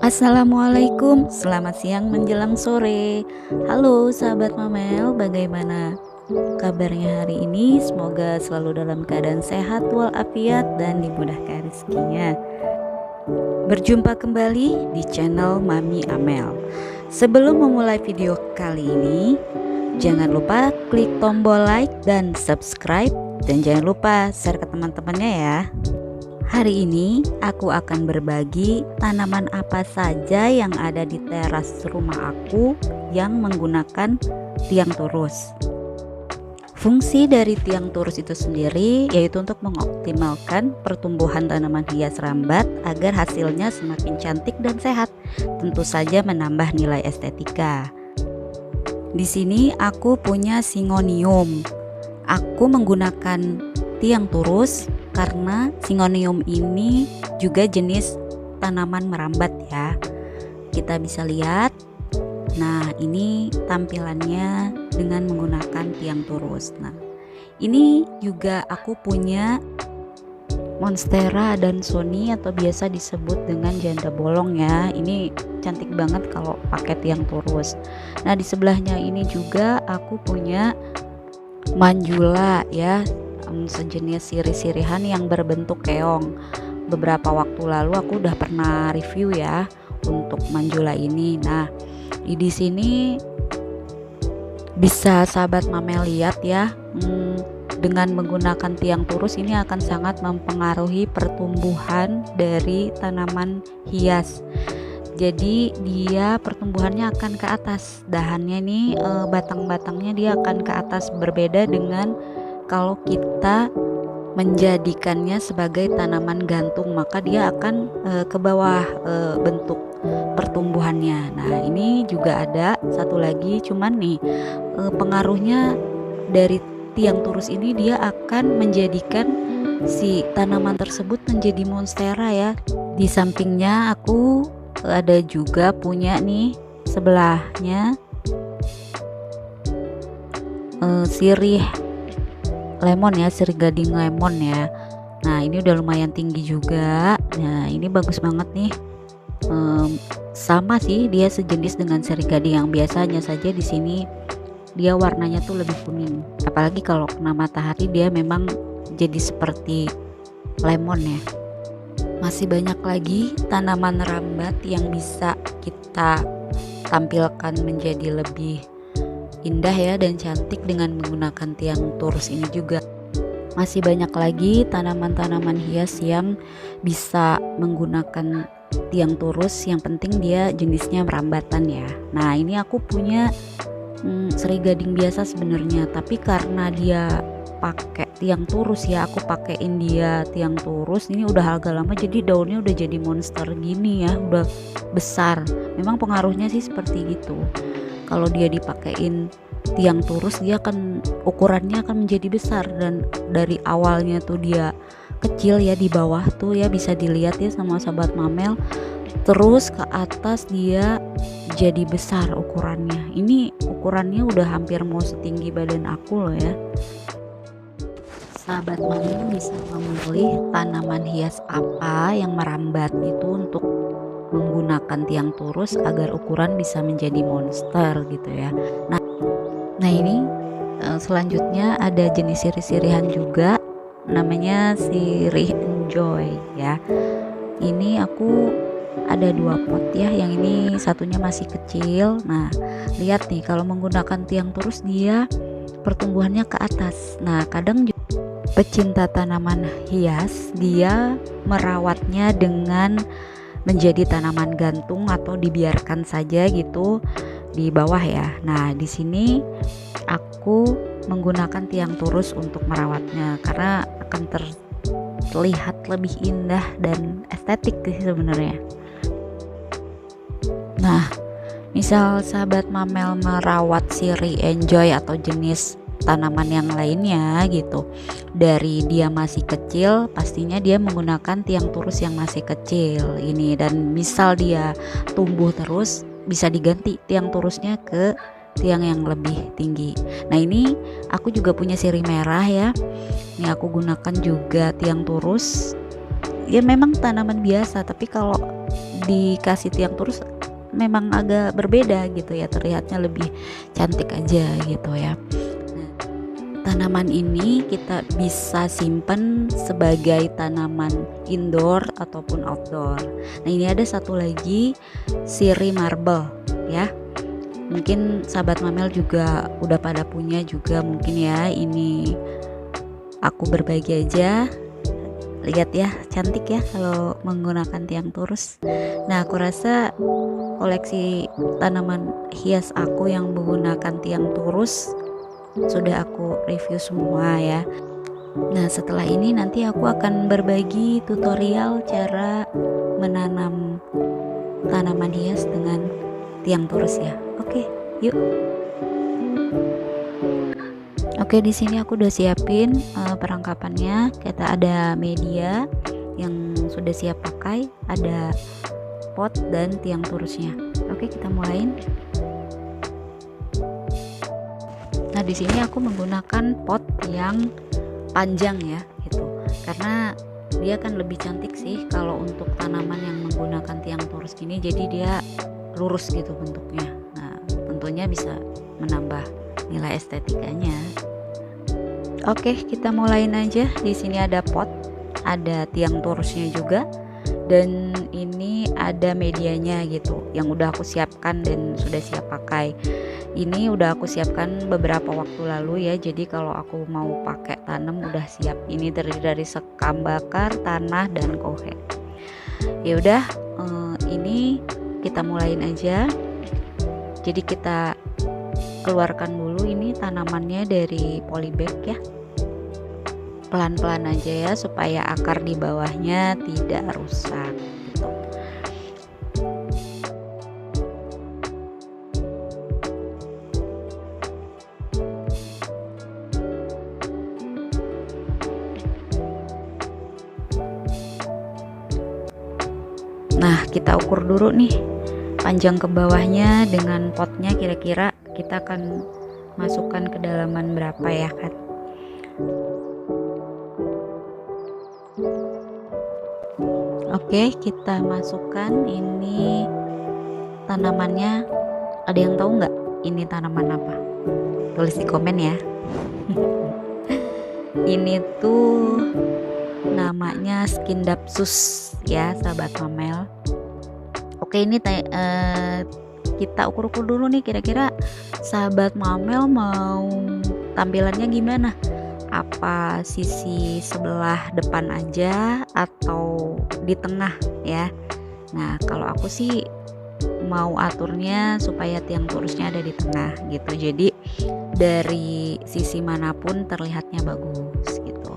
Assalamualaikum, selamat siang menjelang sore. Halo sahabat Mamel, bagaimana kabarnya hari ini? Semoga selalu dalam keadaan sehat walafiat dan dimudahkan rezekinya. Berjumpa kembali di channel Mami Amel. Sebelum memulai video kali ini, jangan lupa klik tombol like dan subscribe, dan jangan lupa share ke teman-temannya ya. Hari ini aku akan berbagi tanaman apa saja yang ada di teras rumah aku yang menggunakan tiang turus. Fungsi dari tiang turus itu sendiri yaitu untuk mengoptimalkan pertumbuhan tanaman hias rambat agar hasilnya semakin cantik dan sehat, tentu saja menambah nilai estetika. Di sini aku punya Syngonium. Aku menggunakan tiang turus karena Syngonium ini juga jenis tanaman merambat ya. Kita bisa lihat. Nah, ini tampilannya dengan menggunakan tiang turus. Nah, ini juga aku punya Monstera adansonii atau biasa disebut dengan janda bolong ya. Ini cantik banget kalau pakai tiang turus. Nah, di sebelahnya ini juga aku punya Manjula ya, sejenis sirih-sirihan yang berbentuk keong. Beberapa waktu lalu aku udah pernah review ya untuk Manjula ini. Nah, di sini bisa sahabat Mamel lihat ya, dengan menggunakan tiang turus ini akan sangat mempengaruhi pertumbuhan dari tanaman hias. Jadi dia pertumbuhannya akan ke atas, dahannya nih batang-batangnya dia akan ke atas, berbeda dengan kalau kita menjadikannya sebagai tanaman gantung, maka dia akan ke bawah bentuk pertumbuhannya. Nah, ini juga ada satu lagi, cuman nih pengaruhnya dari tiang turus ini dia akan menjadikan si tanaman tersebut menjadi monstera ya. Di sampingnya aku ada juga punya nih sebelahnya sirih lemon ya, sirih gading lemon ya. Nah, ini udah lumayan tinggi juga. Nah, ini bagus banget nih. Sama sih, dia sejenis dengan sirih gading yang biasanya saja di sini dia warnanya tuh lebih kuning. Apalagi kalau kena matahari dia memang jadi seperti lemon ya. Masih banyak lagi tanaman rambat yang bisa kita tampilkan menjadi lebih indah ya dan cantik dengan menggunakan tiang turus ini juga. Masih banyak lagi tanaman-tanaman hias yang bisa menggunakan tiang turus, yang penting dia jenisnya merambatan ya. Nah, ini aku punya sirih gading biasa sebenarnya, tapi karena dia pakai tiang turus ya, aku pakein dia tiang turus. Ini udah agak lama jadi daunnya udah jadi monster gini ya, udah besar. Memang pengaruhnya sih seperti gitu. Kalau dia dipakein tiang turus dia akan ukurannya akan menjadi besar, dan dari awalnya tuh dia kecil ya, di bawah tuh ya bisa dilihat ya sama sahabat Mamel, terus ke atas dia jadi besar ukurannya. Ini ukurannya udah hampir mau setinggi badan aku loh ya. Sahabat Mamel bisa memilih tanaman hias apa yang merambat itu untuk menggunakan tiang turus agar ukuran bisa menjadi monster gitu ya. Nah ini selanjutnya ada jenis sirih-sirihan juga, namanya sirih enjoy ya. Ini aku ada 2 pot ya, yang ini satunya masih kecil. Nah, lihat nih, kalau menggunakan tiang turus dia pertumbuhannya ke atas. Nah, kadang juga pecinta tanaman hias dia merawatnya dengan menjadi tanaman gantung atau dibiarkan saja gitu di bawah ya. Nah, di sini aku menggunakan tiang turus untuk merawatnya karena akan terlihat lebih indah dan estetik sih sebenarnya. Nah, misal sahabat Mamel merawat sirih enjoy atau jenis tanaman yang lainnya gitu, dari dia masih kecil pastinya dia menggunakan tiang turus yang masih kecil ini, dan misal dia tumbuh terus bisa diganti tiang turusnya ke tiang yang lebih tinggi. Nah, ini aku juga punya sirih merah ya, ini aku gunakan juga tiang turus ya, memang tanaman biasa, tapi kalau dikasih tiang turus memang agak berbeda gitu ya, terlihatnya lebih cantik aja gitu ya. Nah, tanaman ini kita bisa simpan sebagai tanaman indoor ataupun outdoor. Nah, ini ada satu lagi, siri marble ya. Mungkin sahabat Mamel juga udah pada punya juga mungkin ya. Ini aku berbagi aja. Lihat ya, cantik ya kalau menggunakan tiang turus. Nah, aku rasa koleksi tanaman hias aku yang menggunakan tiang turus sudah aku review semua ya. Nah, setelah ini nanti aku akan berbagi tutorial cara menanam tanaman hias dengan tiang turus ya. Oke, yuk. Oke, di sini aku udah siapin perlengkapannya. Kita ada media yang sudah siap pakai, ada pot dan tiang turusnya. Oke, kita mulain. Nah, di sini aku menggunakan pot yang panjang ya, gitu. Karena dia kan lebih cantik sih kalau untuk tanaman yang menggunakan tiang turus gini, jadi dia lurus gitu bentuknya. Nah, tentunya bisa menambah nilai estetikanya. Oke, kita mulain aja. Di sini ada pot, ada tiang turusnya juga, dan ini ada medianya gitu yang udah aku siapkan dan sudah siap pakai. Ini udah aku siapkan beberapa waktu lalu ya, jadi kalau aku mau pakai tanam udah siap. Ini terdiri dari sekam bakar, tanah, dan kohe. Ya udah, ini kita mulain aja. Jadi kita keluarkan dulu ini tanamannya dari polybag ya, pelan-pelan aja ya supaya akar di bawahnya tidak rusak gitu. Nah, kita ukur dulu nih panjang ke bawahnya dengan potnya, kira-kira kita akan masukkan kedalaman berapa ya kan. Oke, kita masukkan ini tanamannya. Ada yang tahu nggak ini tanaman apa? Tulis di komen ya. Ini tuh namanya Scindapsus ya, sahabat Mamel. Oke, ini kita ukur-ukur dulu nih, kira-kira sahabat Mamel mau tampilannya gimana? Apa sisi sebelah depan aja atau di tengah ya? Nah, kalau aku sih mau aturnya supaya tiang turusnya ada di tengah gitu, jadi dari sisi manapun terlihatnya bagus gitu.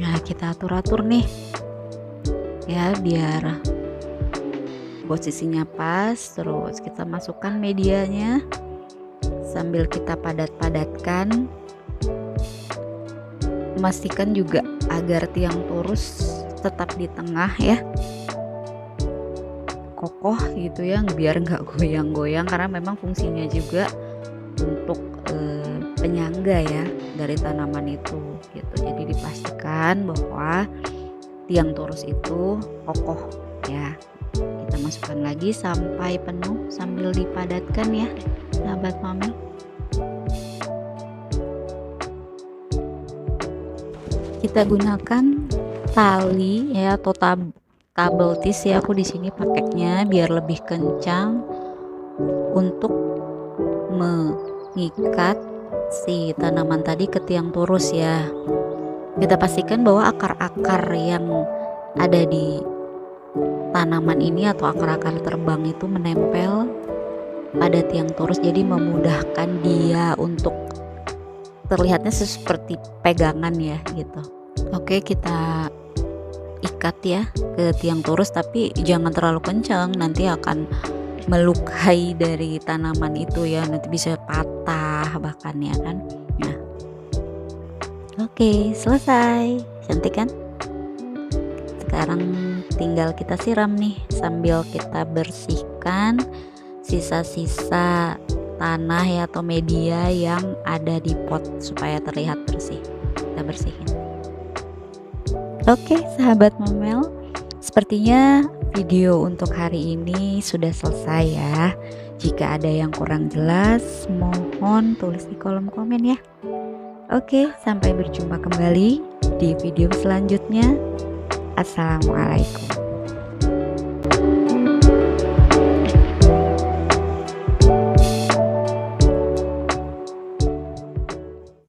Nah, kita atur-atur nih ya biar posisinya pas. Terus kita masukkan medianya sambil kita padat-padatkan. Pastikan juga agar tiang turus tetap di tengah ya, kokoh gitu ya, biar nggak goyang-goyang, karena memang fungsinya juga untuk penyangga ya dari tanaman itu gitu. Jadi dipastikan bahwa tiang turus itu kokoh ya. Kita masukkan lagi sampai penuh sambil dipadatkan ya, sahabat Mamel. Kita gunakan tali ya atau tabel tis ya. Aku di sini pakainya biar lebih kencang untuk mengikat si tanaman tadi ke tiang turus ya. Kita pastikan bahwa akar-akar yang ada di tanaman ini atau akar-akar terbang itu menempel pada tiang turus, jadi memudahkan dia untuk terlihatnya seperti pegangan ya gitu. Oke, kita ikat ya ke tiang turus, tapi jangan terlalu kencang, nanti akan melukai dari tanaman itu ya, nanti bisa patah bahkan ya kan. Nah, oke, selesai. Cantik kan? Sekarang tinggal kita siram nih sambil kita bersihkan sisa-sisa tanah ya atau media yang ada di pot supaya terlihat bersih. Kita bersihin. Oke, sahabat Momel, sepertinya video untuk hari ini sudah selesai ya. Jika ada yang kurang jelas, mohon tulis di kolom komen ya. Oke, sampai berjumpa kembali di video selanjutnya. Assalamualaikum.